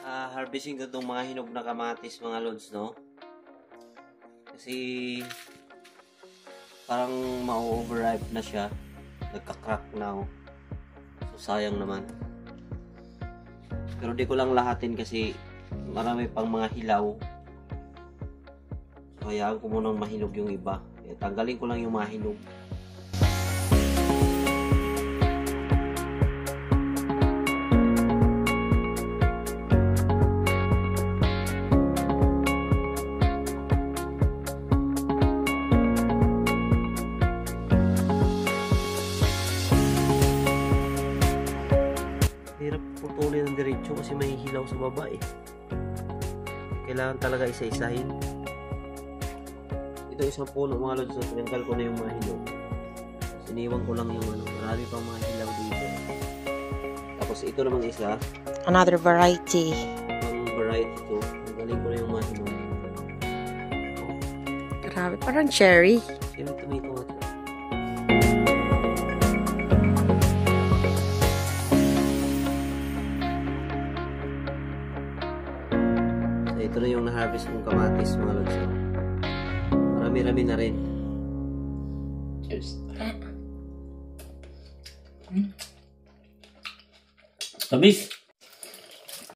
Harvesting ko itong mga hinog na kamatis mga lods, no? Kasi parang ma-overripe na siya. Nagka-crack na, oh. So sayang naman. Pero di ko lang lahatin kasi marami pang mga hilaw. So hayaan ko munang mahinog yung iba. Tanggalin ko lang yung mga hinog. Hirap putulin ng diretso kasi may hilaw sa baba eh. Kailangan talaga isa-isahin. Ito isang puno mga lods, so tinanggal ko na yung mga hilaw. Siniwan ko lang yung marami pang mga hilaw dito. Tapos ito namang isa. Another variety. Ang variety ito. Tanggalin ko na yung mga hilaw. Grabe, parang cherry. Sino tomato nga ito? Ito na yung na-harvest mong kamatis mga lods. Marami-rami na rin. Cheers. Tamis.